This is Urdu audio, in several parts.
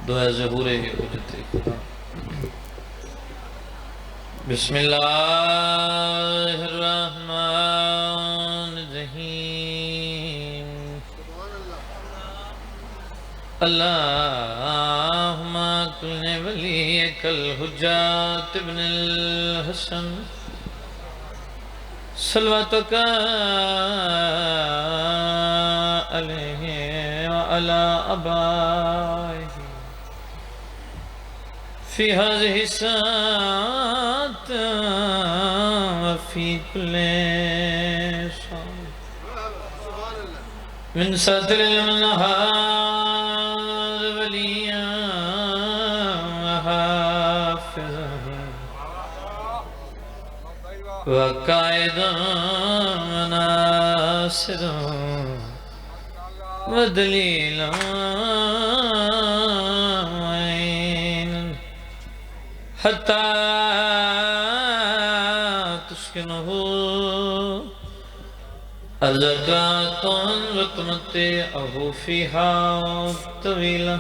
دعا ظہور حجت خدا۔ بسم اللہ الرحمن الرحیم۔ اللہم کن ولیک الحجات ابن الحسن صلواتک علیہ وعلی آبائہ فی هذه الساعة وفي كل ساعة من ساتر النهار وليا وحافظا وقائدا وناصرا ودليلا حتى تسكنه الزكاة وتمتعه فيها طويلا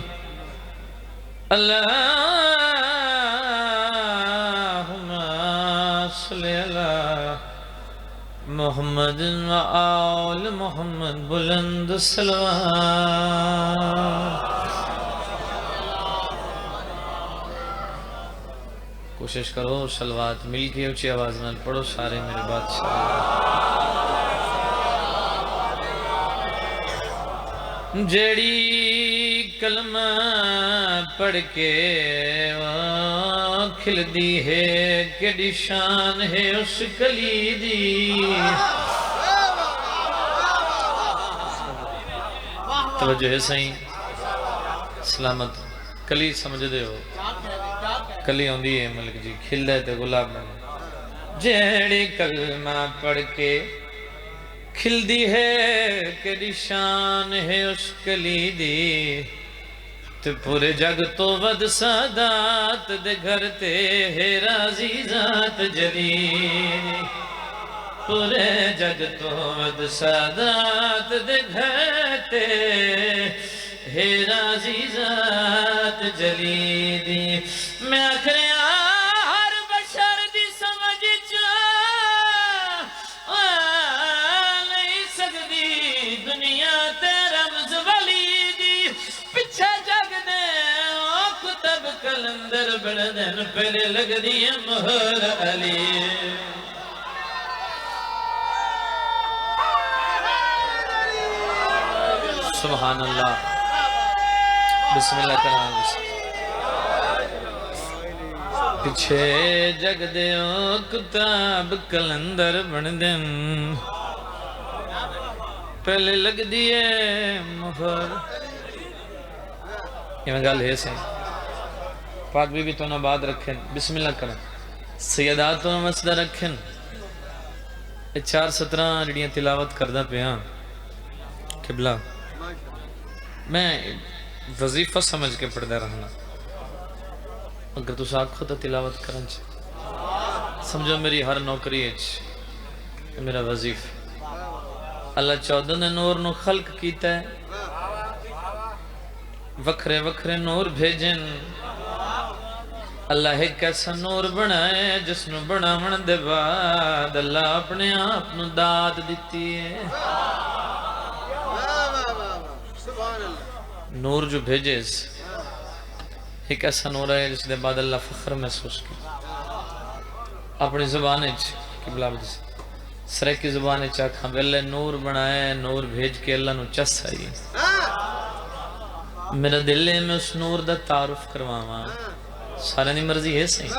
اللهم صل على محمد وآل محمد بلند الصلوات۔ کوشش کرو صلوات مل کے اونچی آواز نال پڑھو سارے میرے بادشاہ۔ جیڑی کلمہ پڑھ کے کھل دی ہے کیڑی شان ہے اس کلی دی۔ توجہ ہے سائیں، سلامت کلی سمجھ دے ہو، کلی ہوندی ہے ملک جی کھل دے تے گلاب بنے۔ جیڑی کلمہ پڑھ کے کھل دی ہے کیڑی شان ہے اس کلی دی، تے پورے جگ تو ود سادات دے گھر تے ہے راضی ذات جلیل۔ پورے جگ تو ود سادات دے گھر تے ہے راضی ذات جلیلی۔ میں آخرے ہر بشر دی سمجھ نہیں سکتی دنیا تے رمز ولی دی۔ پچھے جگ دے کتب کلندر بڑھ دن پہلے لگ دی مہر علی۔ سبحان اللہ، بسم اللہ کرام۔ پچھے جگ دیو کتاب کلندر بن دن پہلے لگ دیئے مہر۔ یہ میں گل ہے سے پاک بی بی تو نہ بعد رکھیں، بسم اللہ کرام۔ سیدات تو نہ مسئلہ رکھیں۔ 4:17 جڑیاں تلاوت کردہ پہ ہاں قبلہ میں وظیفہ سمجھ کے پڑھ دے رہنا، اگر تو آنکھوں تا تلاوت کرن چاہے سمجھو میری ہر نوکری ہے میرا وظیف۔ اللہ 14 نے نور نو خلق کیتا ہے، وکھرے وکھرے نور بھیجن۔ اللہ ایک ایسا نور بنائے جس نو بناون دے بعد اللہ اپنے آپ نو داد دیتی ہے۔ نور جو بھیجے ایک ایسا نور ہے جس دے بعد اللہ فخر محسوس کی اپنی زبان قبلہ سریکی زبان چاکھاں بے اللہ نور بنائے، نور بھیج کے اللہ نو چس آئی۔ میرا دل ہے میں اس نور دا تعارف کرواما، سارے نہیں مرضی ہے صحیح۔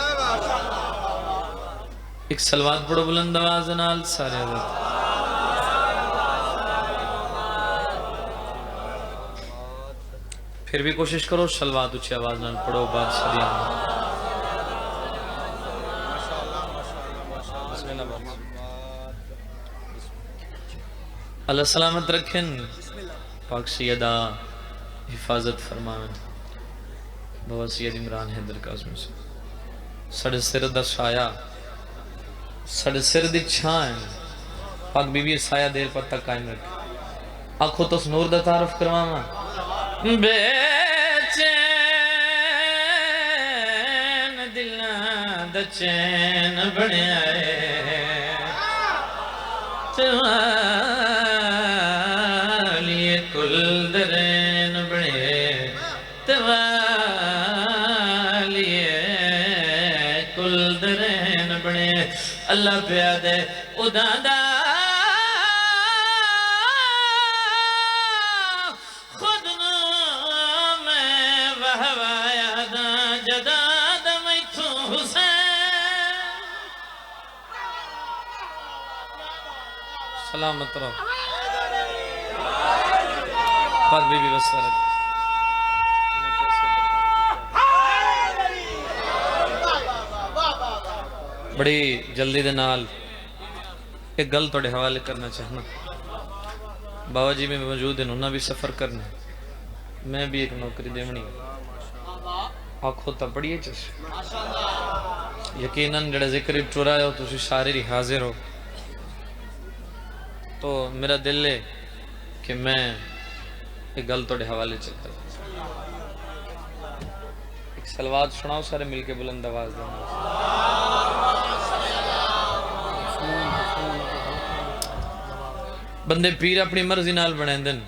ایک سلوات پڑھو بلند آواز نال سارے حضرت۔ پھر بھی کوشش کرو سلوات اچھی آواز نال پڑھو بات شریعہ۔ اللہ سلامت رکھیں، پاک سیدہ حفاظت فرمائیں۔ بابا سید عمران حیدر قاسم سے سڑے سر دا سایہ سڑے سر دی چھائیں پاک بی بی سایہ دیر پر تک قائم رکھے۔ آنکھوں تو اس نور دا تعارف کرواما۔ بے چین دا چین بنیا ہے توالی کل درین بنے توالی کل درین بنے اللہ پیادے ادادا خود میں وہوایا دا جدا دمی تو حسین سلامت رہو پاک بی بی بسرت بڑی جلدی دے نال ایک گل توڑے حوالے کرنا چاہنا بابا جی میں موجود ہیں انہوں نے بھی سفر کرنا میں بھی ایک نوکری دیونی آنکھوں تا پڑی ہے چاہش یقیناً جڑا ذکر ٹورا ہے تو اسی شاعری حاضر ہو تو میرا دل ہے کہ میں ایک گل توڑے حوالے چلتا ایک سلوات سناؤ سارے مل کے بلند آواز دینا بندے پیر اپنی مرضی نال بنے دن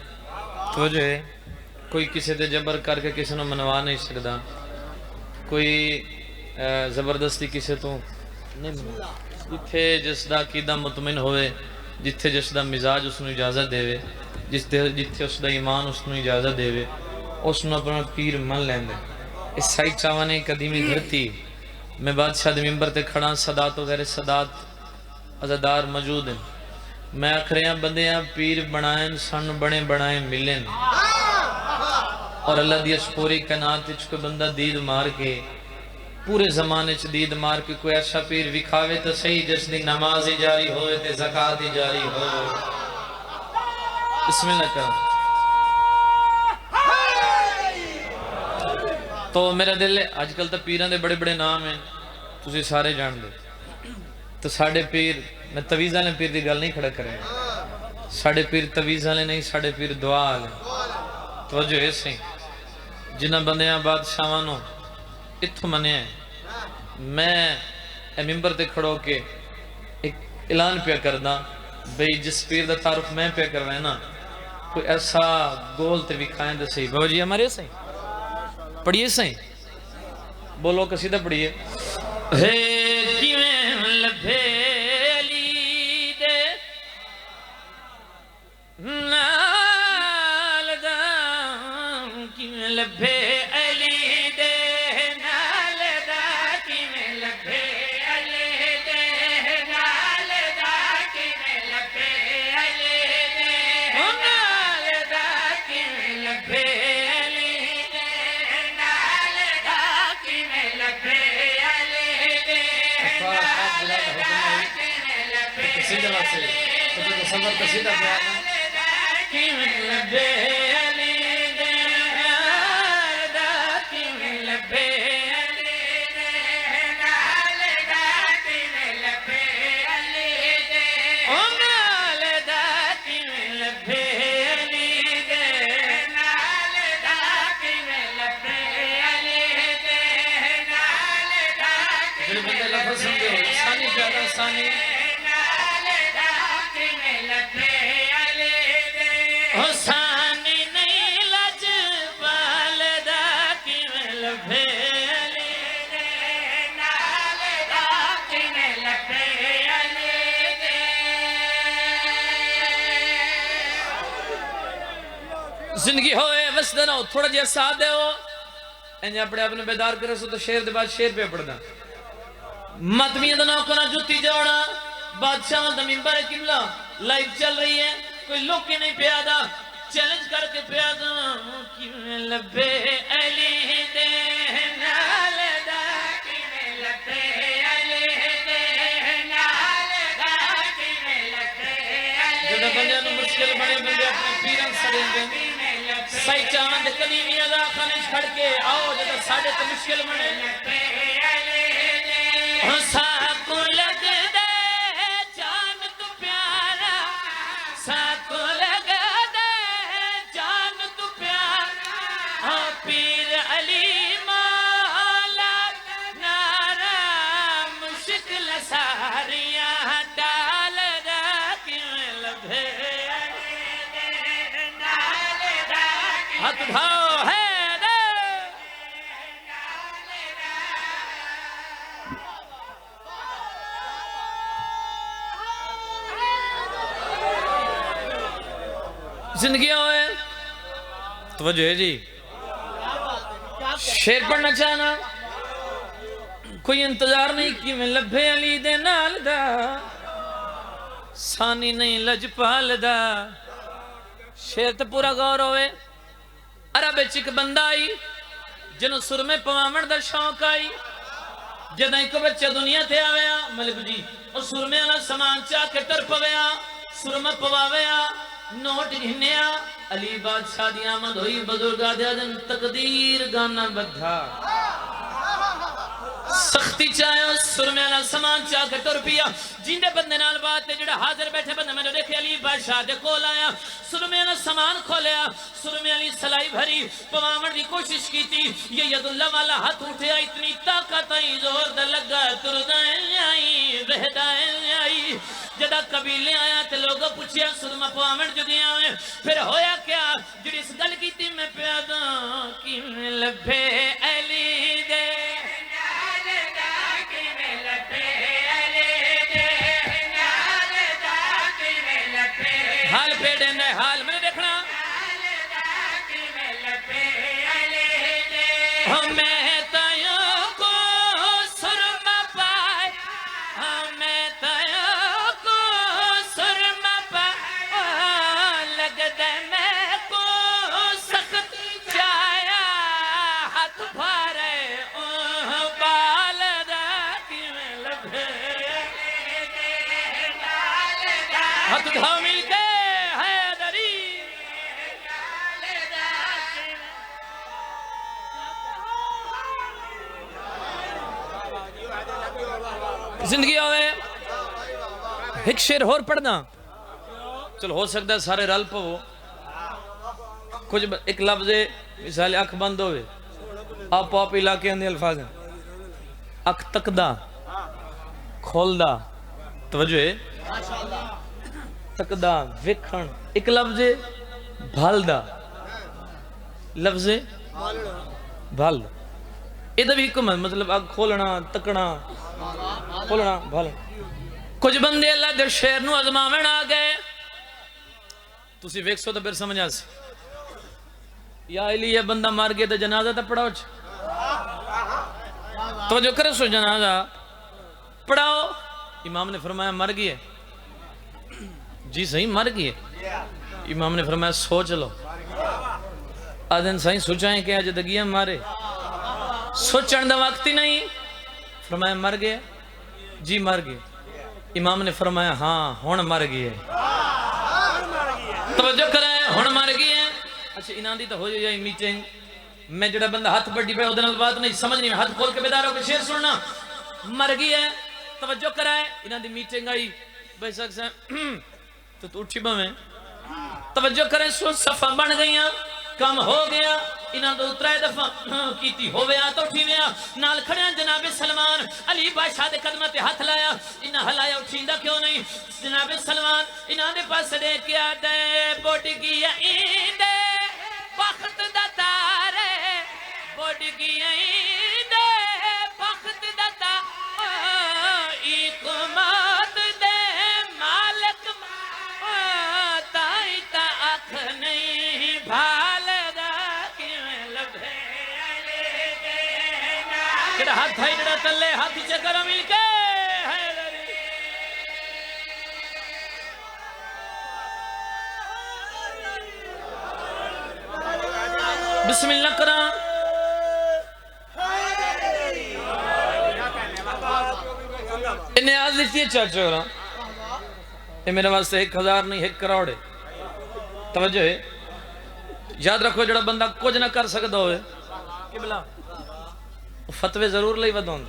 تو جو ہے کوئی کسی دے جبر کر کے کسی نے منوا نہیں سکتا کوئی زبردستی کسی تو نہیں منوا جتھے جس دا عقیدہ مطمئن ہوئے جتھے جس دا مزاج اس نے اجازت دے جتھے اس دا ایمان اس نے اجازت دے اس نے اپنا پیر من لین دے اس سائی چاوانے قدیمی دھرتی میں بادشاہ دے ممبر تے کھڑا صدات و غیر صدات عزدار موجود ہیں میں آخریاں بندیاں پیر بنائیں سن بڑے بنائیں ملیں اور اللہ دی اس پوری کائنات وچ کوئی بندہ دید مار کے پورے زمانے چ دید مار کے کوئی ایسا پیر وکھاوے تو صحیح جس دی نماز ہی جاری ہوئے تے زکاة ہی جاری ہوئے بسم اللہ کرم تو میرا دل ہے آج کل تو پیران دے بڑے بڑے نام ہیں تسی سارے جان دے تو ساڑھے پیر میں تویز والے پیر دی گل نہیں کھڑا کریں ساڑھے پیر تویز والے نہیں ساڑھے پیر دعا والے توجہ ایسے جنہ بندیاں بادشاہانوں اتھو منے ہیں میں ممبر تے کھڑو کے ایک اعلان پہ کردہ بھئی جس پیر دا تعارف میں پہ کروائے نا کوئی ایسا گول تے وکھائیں دے صحیح بابا جی ہمارے صحیح پڑھئے صحیح بولو قصیدہ پڑھئے ہے کیویں لبھیلی دے نالدہ کیویں لبھیلی دے نالدہ کیویں لبھیلی دے نالدہ کیویں لبھیلی دے نالدہ کیویں لبھیلی دے نالدہ کیویں لبھیلی دے قصیدہ بات سے تو تصور قصیدہ پہ آنا کیویں لبھیلی دے نالدہ کیویں لبھیلی دے نالدہ کیویں لبھیلی دے نالدہ کیویں لبھیلی دے نالدہ کیویں لبھیلی دے نالدہ پھر بندے لفظ سمجھے ہو ثانی پیادا ثانی ثانی نہیں لج بالدہ کیویں لبھیلی دے نالدہ کیویں لبھیلی دے زندگی ہوئے وسدہ نہ ہو تھوڑا جہاں ساتھ دے ہو انہیں اپنے اپنے بیدار کرے سو تو شیر دے بعد شیر پہ پڑھنا مدمیہ دنوں کو نہ جوتی جوڑا بادشاہ دا ممبر قبلہ لائف چل رہی ہے کوئی لوگ کے نہیں پیادا چیلنج کر کے پیادا کیویں لبھیلی دے نالدہ کیویں لبھیلی دے نالدہ کیویں لبھیلی دے جدہ بندیاں نو مشکل بڑے بندے اپنے پیران سڑیں گے سائی چاند قدیمی ادا خانش کھڑ کے آؤ جدہ ساڑھے تو مشکل بڑے ساکو لگ دے جان تو پیارا ساکو لگ دے جان تو پیارا پیر علی مولا نارا زندگی ہوئے توجہ ہے جی شیر پڑھنا چاہنا کوئی انتظار نہیں کی میں لبھے علی دے نال دا سانی نہیں لجپال دا شیر تے پورا غور ہوئے عرب چک بندہ آئی جنہوں سر میں پوامن دا شوق آئی جدہ ایک بچہ دنیا تھے آویا ملک جی اور سر میں اللہ سامان چاہ کے ٹر پویا سر میں پواویا نوٹ گھنیا علی بادشاہ دی آمد ہوئی بزرگا دیا دن تقدیر گانا بدھا سختی چاہے اس سر میں اللہ سامان چاہ کے ٹر پیا جیندے بندے نال بات تے جڑا حاضر بیٹھے بندے میں نے دیکھے علی بادشاہ دے کول آیا سر میں اللہ سامان کھولیا سر میں علی سلائی بھری پوامن دی کوشش کی تھی یہ ید اللہ والا ہاتھ اٹھیا اتنی طاقت آئی زور دا لگا تردائیں آئی بہدائیں آئی جدہ قبیلے آیا تے لوگوں پوچھیا سرما پوامن جو دیا ہوئے پھر ہویا کیا جڑی اس گل کی تھی میں پیادا کی میں لبھے علی دے حال پہ دینا ہے حال میں دیکھنا ہمیں تیوں کو سرما پائے ہمیں تیوں کو سرما پائے لگ دے میں کو سخت چایا ہاتھ بھارے بال دا کی میں لبھے ہاتھ دھاؤ مل کے زندگی ہوئے ایک شیر اور پڑھنا چل ہو سکتا ہے سارے رل پو کچھ ایک لفظ ہے مثال اکھ بند ہوئے آپ آپ علاقے اندھے الفاظ ہیں اکھ تکدہ کھولدہ توجہ ہے تکدہ وکھن ایک لفظ ہے بھالدہ لفظ ہے بھالدہ ادھا بھی حکم ہے مطلب اکھ کھولنا تکنا کھولنا بھالنا کچھ بندے اللہ در شیر نو ازماوین آگئے تُسی ویک سو تا پھر سمجھا سی یا علی یہ بندہ مار گئے تا جنازہ تا پڑھاؤ توجہ کرے سو جنازہ پڑھاؤ امام نے فرمایا مر گئے جی صحیح مر گئے امام نے فرمایا سوچ لو آدھن صحیح سوچائیں کہ آج دگیاں مارے سوچن دا وقت ہی نہیں فرمایا مر گئے جی مر گئے امام نے فرمایا ہاں ہون مر گئے توجہ کریں ہون مر گئے اچھا انہاں دی تو ہو جائے میٹنگ میں جڑا بندہ ہاتھ بڑی پہ ادھر بات نہیں سمجھ نہیں ہاتھ کھول کے بیدار ہو کے شیر سننا مر گئے توجہ کریں انہاں دی میٹنگ آئی بھائی سکس ہیں تو اٹھی بھویں توجہ کریں سو صفحہ بن گئیاں کام ہو گیا انہاں دو اترائے دفعہ کیتی ہو گیا تو اٹھی گیا نال کھڑے ہیں جناب سلمان علی بادشاہ دے قدمہ تے ہاتھ لایا انہاں ہلایا اٹھیندہ کیوں نہیں جناب سلمان انہاں دے پاس دے کیا دے بوٹی کی ایندے وقت دا تارے بوٹی کی ایندے وقت دا تارے ایک مات دے مالک تائی تا اکھ نہیں بھال ہاتھ ہائی جڑا تلے ہاتھی چکر مل کے بسم اللہ کرا انہیں آج لیتی ہے چاچو رہا یہ میرے واسطے 1000 نہیں 1 کروڑ ہے توجہ ہے یاد رکھو جڑا بندہ کچھ نہ کر سکتا ہوئے قبلہ فتوے ضرور لئی ودون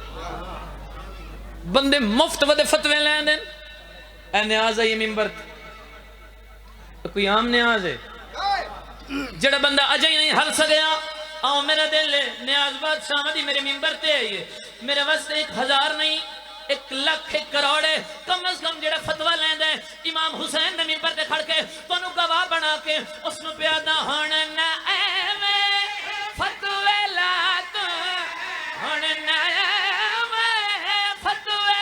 بندے مفت ودے فتوے لین دیں اے نیاز ہے یہ ممبر کوئی عام نیاز ہے جڑا بندہ اجائی نہیں حل سکیا آؤ میرا دل لے نیاز بادشاہ مدی میرے ممبر تے آئیے میرے واسطے 1000 نہیں 1,00,000 1 کروڑ ہے کم از کم جڑا فتوہ لین دیں امام حسین نے ممبر تے کھڑ کے تو انہوں گواہ بنا کے اس نو پیادہ ہونے نہ اے میں فتوے لات ہونے نہ اے میں فتوے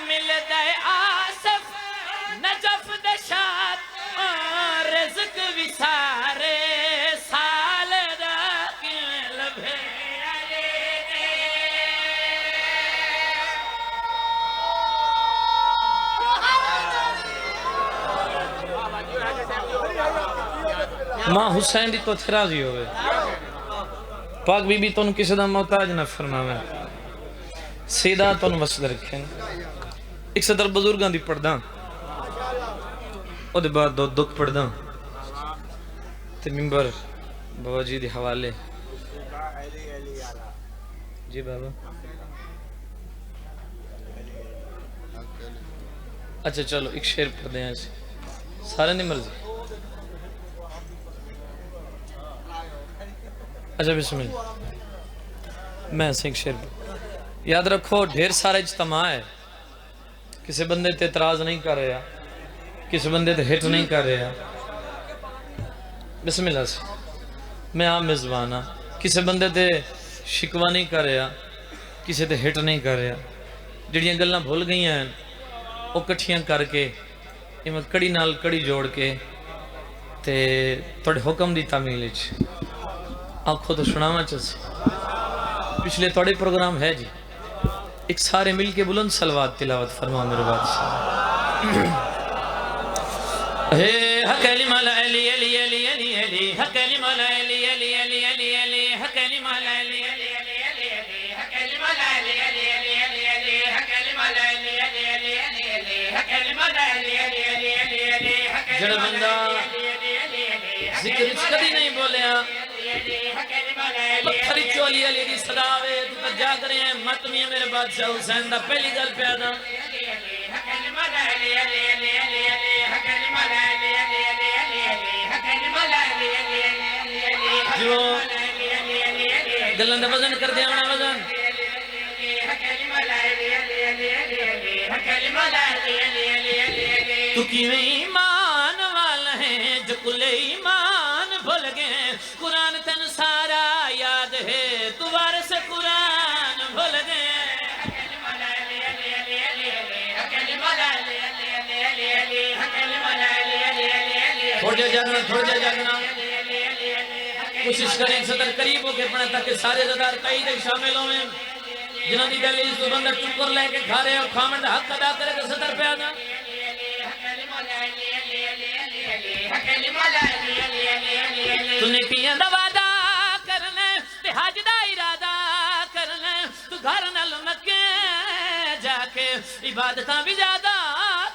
مل دے آصف نجف دے شاد ماں حسین دی تو راضی ہوئے پاک بی بی تون کسی دا محتاج نہ فرماوے سیدہ تون وسد رکھیں ایک صدر بزرگاں دی پڑھداں او دے بعد دو دکھ پڑھداں تے ممبر بابا جی دی حوالے جی بابا اچھا چلو ایک شعر پڑھ دیں ایسے سارے نہیں مرضی اچھا بسم اللہ میں ایسے ایک شعر پڑھ یاد رکھو ڈھیر سارا اجتماع ہے کسی بندے تے اعتراض نہیں کر رہا کسی بندے تے ہٹ نہیں کر رہا بسم اللہ سے میں عام میزبانہ کسی بندے تے شکوہ نہیں کر رہا کسی تے ہٹ نہیں کر رہا جڑیاں گلاں بھول گئی ہیں وہ کٹھیاں کر کے میں کڑی نال کڑی جوڑ کے تے توڑے حکم دی تعمیل آنکھوں تو سناما چاہتے پچھلے توڑے پروگرام ہے جی ایک سارے مل کے بلند صلوات تلاوت فرما میرے بادشاہ حق کلمہ لا علی علی علی علی علی حق کلمہ لا علی علی علی علی علی حق کلمہ لا علی علی علی علی علی حق کلمہ لا علی علی علی علی علی حق کلمہ لا علی علی علی علی علی حق کلمہ لا علی علی علی علی علی جڑا بندہ ذکر اس کبھی نہیں بولیا پتھری چولی علی دی صداوے تو جا کرے ہیں ماتمی میرے بادشاہ حسین دا پہلی گل پیادا جو گلن دا وزن کر دیا ہونا وزن تو کیویں ایمان والا ہے جو کل ایمان بھول گئے قرآن تن سارا یاد ہے تو وارث قرآن بھول گئے تھوڑا جاگنا کوشش کریں صدر قریب ہو کے پڑھیں تاکہ سارے زدار قید شامل ہوئیں جنہوں نے دلیل تو بندر چکر لے کے کھا رہے اور کھامن دا حق ادا کرے کہ صدر پہ آنا تو نے کیا دا وعدہ کرنے تے حج دا ارادہ کرنے تو گھر نل مکے جا کے عبادتاں بھی زیادہ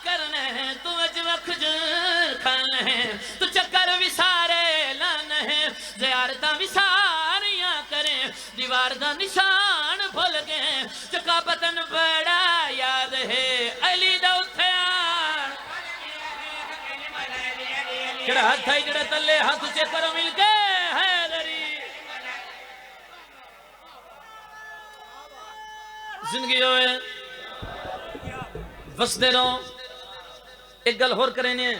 کرنے تو اجوہ کھجر کھانے تو چکر بھی سارے لانے زیارتاں بھی ساریاں کریں دیوار دا نشان بھول گئے چکا بطن بڑا یاد ہے علی دا اتھیار جڑا ہاتھ تھائی جڑا تلے ہاتھ اچھے کرو مل کے حیدری زندگی ہوئے وسدے رہو ایک گل ہور کریں نے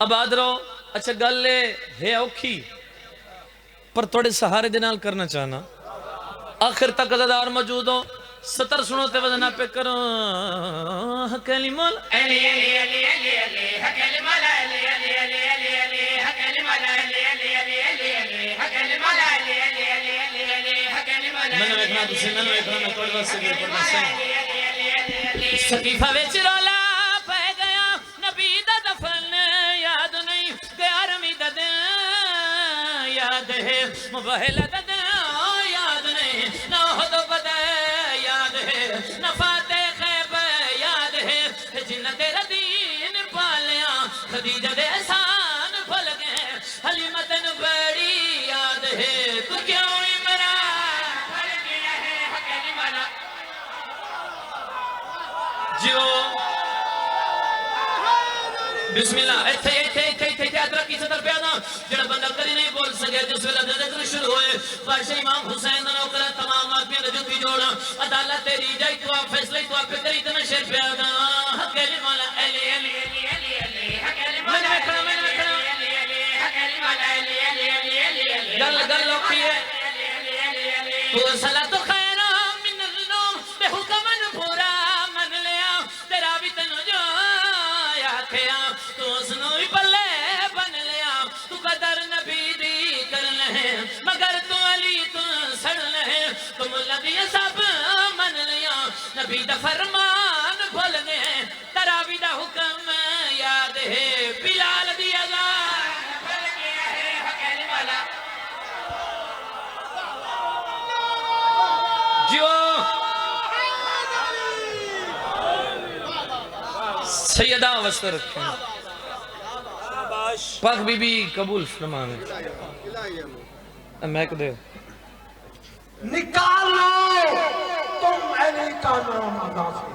آباد رہو اچھا گل لے ہے اوکھی پر توڑے سہارے دنال کرنا چاہنا آخر تک عزدار موجود ہو ستر سنو تے وزنہ پہ کرو حکلی مول علی علی علی علی علی حکلی مول علی علی علی علی علی حکلی مول علی علی علی علی علی حکلی مول علی علی علی علی علی حکلی مول میں نے ایکنا دوسرے میں نے ایکنا میں توڑ بس سے بھی پڑھنا سہیں شکیفہ ویچ رولا پہ گیا نبی دا دفن یاد نہیں گیا رمی دا دن یاد ہے مباہلہ دا دن یاد نہیں نہ ہو تو بدہ یاد ہے نہ فاتح خیب یاد ہے جنہ تیرا دین پالیا خدیجہ دے احسان بھول گئے حلیمتن بڑی یاد ہے تو کیوں عمران بھول گیا ہے حقلی مانا جو بسم اللہ ایتھے ادرکی صدر پیادا جڑا بندہ کری نہیں بول سکے جس ویلہ ذکر شروع ہوئے بادشاہ امام حسین دنوں کرا تمام آدمی رجو کی جوڑا عدالت تیری جائی تو آپ فیصلہ تو آپ پہ کری تمہیں شیر پیادا حق علی مولا علی علی علی علی علی حق علی مولا علی علی علی علی حق علی مولا علی علی علی علی علی گل گل لوکی ہے تو صلاة خیر من النوم بے حکمن پورا من لیا تیرا بھی تنو جو یا کھیا تو اس نوی پلے بن لیا تو قدر نبی دی کر لیں مگر تو علی تو سڑ لیں تو ملدی سب من لیا نبی دا فرمان بھول گئے تراوی دا حکم یاد ہے بلال دی اذان جیو سیدہ وسط رکھیں پاک بی بی قبول فرمانے میں کدے نکال لو تم علی کا نام ادا سے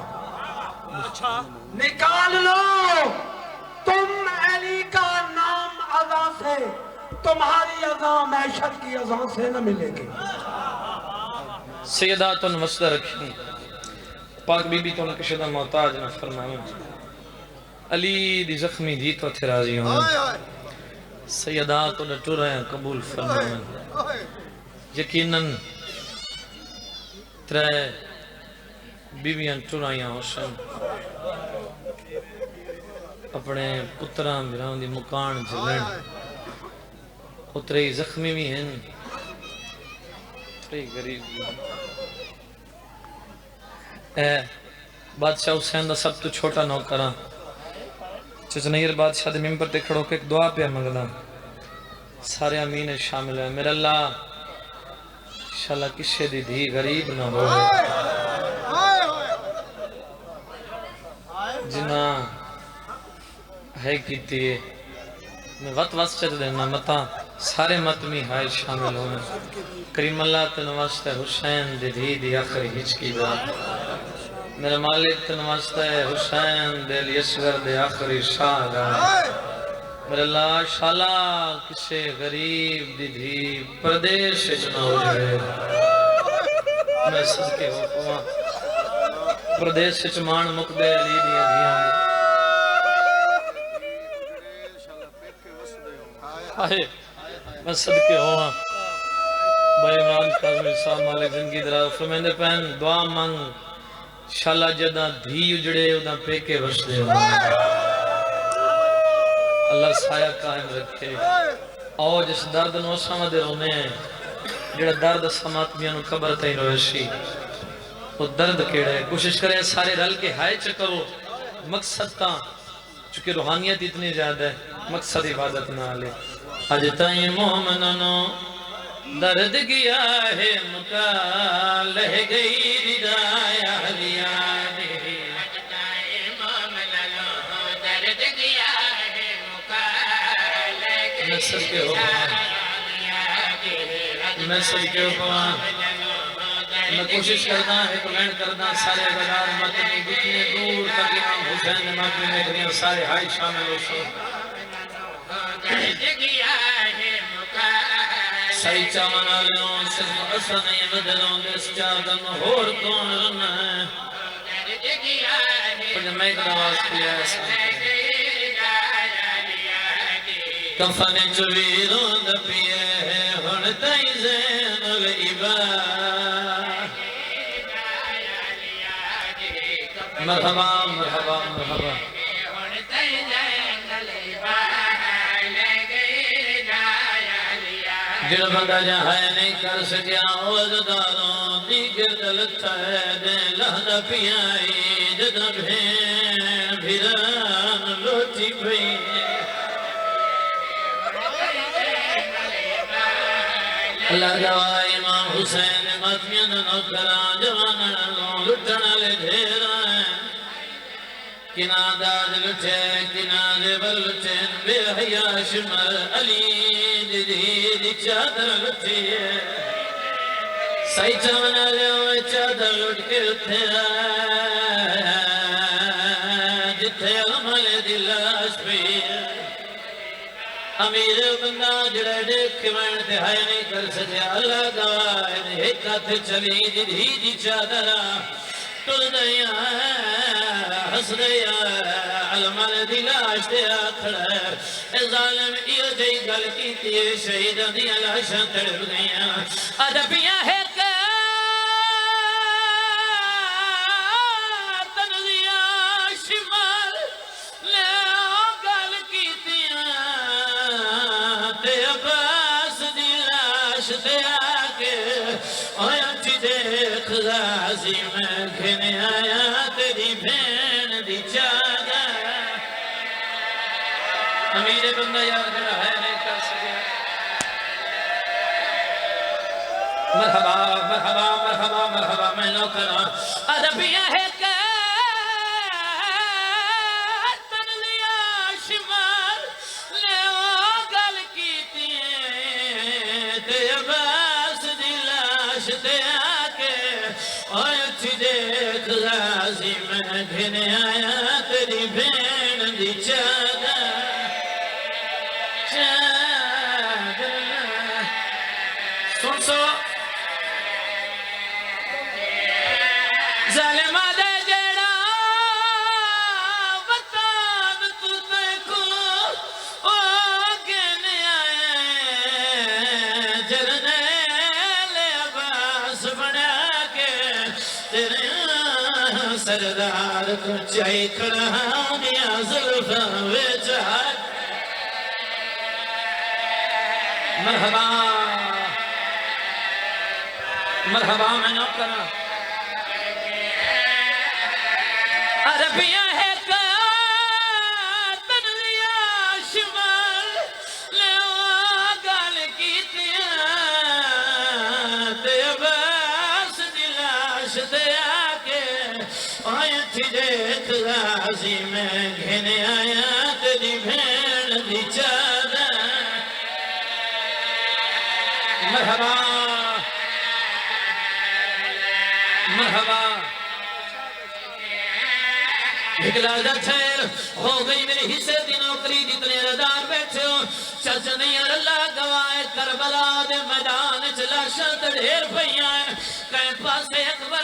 نکال لو تم علی کا نام ادا سے تمہاری اذا معیشت کی اذا سے نہ ملے گی سیدہ تن وسط رکھیں پاک بی بی تن کشدہ محتاج نہ فرمانے علی دی زخمی دی تو تھے راضی ہوں سیدہ تن ٹوریں قبول فرمانے یقیناً ترے بیویاں ٹورائیاں حسین اپنے پتران بیران دی مکان جلن اترے زخمی بھی ہیں اترے غریب بھی ہیں اے بادشاہ حسین دا سب تو چھوٹا نوکران چچنیر بادشاہ دے ممبر تے کھڑو کے ایک دعا پہ مگنا سارے امین شامل ہیں میرے اللہ انشاءاللہ کسے دی دھی غریب نہ ہوئے جنا ہے کیتی ہے میں وقت چل دینا متا سارے متمی ہائے شامل ہوئے کریم اللہ تنواستا ہے حسین دی دھی دی آخری ہچ کی بات میرا مالک تنواستا ہے حسین دل یسگر دے آخری شاہ گا میرے اللہ شالا کسے غریب دی دھی پردیش اچنا ہو جائے میں صدقے ہو پوا پردیش اچمان مقدے علی دیا دھیاں آئے میں صدقے ہوا بھائی عمران کاظمی صاحب مالک زندگی درہ فرمیندے پہن دعا مانگ شالا جدہ دھی اجڑے ادھا پیکے وشدے ہوں اللہ سایہ قائم رکھے آؤ جس درد نو سامد رونے جڑا درد سمات میانو قبر تائی روشی وہ درد کیڑے کوشش کرے سارے رل کے ہائے چکرو مقصد تا چونکہ روحانیت اتنی زیادہ ہے مقصد عبادت نہ آلے آج تائیں مومنانو درد گیا ہے مکا لہ گئی ردایا لیا دے آج تائیں مومنانو درد گیا ہے مکا لہ گئی ردایا میں صدقے ہو پوان میں کوشش کرنا ہے تو لینڈ کرنا سارے اگدار مطلبی جتنے دور تک امام حسین نے مطلبی میں کریں سارے ہائی شامل ہو سو سائی چامنا لیوں صرف اصلا نہیں بدلوں دس چاہدن ہور کون رنا ہے پھر میں ایک نواز کیا ایسا کفن چویروں دپیے ہے ہن تائی زین العباد مرحبا مرحبا مرحبا جڑ بندہ جہاں نہیں کر سکیا عوضداروں دیگر دلتا ہے دیں لہدہ پیائی جدہ بھین بھیران لوٹی بھئی اللہ جوا امام حسین مدمین نوکران جوانان لٹنا لے دھیرا ہے کنا داد لٹھے کنا دیبر لٹھے بے حیاء شمر علی دی چادر لٹھی ہے سائی چمنا لے ہوئے چادر لٹ کے اٹھے جتھے عمل دلاش پہ امیر بندہ جڑے دیکھ کے میں انتہائی نہیں کر سکے اللہ گواہ ایک ہاتھ چلی دی چادرہ تل دیا حس دیا علمال دلاش دیا کھڑا اے ظالم ایو جائی گل کی تیے شہید دیا لاشاں تڑپ گیا ادبیاں ہے کہ تنزیاں شمال لے گل کی تیاں تے عباس دلاش دیا کے آیا چی دیکھ غازی میں گھنے آیا تیری بھین دی چادہ امیر بندہ یاد جڑا ہے نہیں کر سکے مرحبا مرحبا مرحبا مرحبا میں نوکرا عربیہ ہے کہ تنلیا شمال لے وہ گل کیتی تے عباس دی لاش تے آکے اوہ اچھی دیکھ غازی میں گھنے آیا تیری بین دی چادر سن سو ظالمہ دے جیڑا وطن تو دیکھو او گھنے آئے جرنیل عباس بنا کے تیرے سردار کو چاہی کھڑانیاں ظلفاں وچ مرحبا مرحبا میں نوکرا عربیہ ہے کہ تنلیا شمال لے وہ گل کیتیاں تے عباس دی لاش تے آکے اوہ اٹھی دیکھ غازی میں گھنے آیا تیری بھین دی چادر مرحبا مرحبا بھگلادہ ٹھہر ہو گئی میری حصے دی نوکری جتنے ردار بیٹھے ہو چچ نہیں اللہ گوائے کربلا دے میدان چلاشا تے ڈھیر پہیاں کہیں پاسے اکبر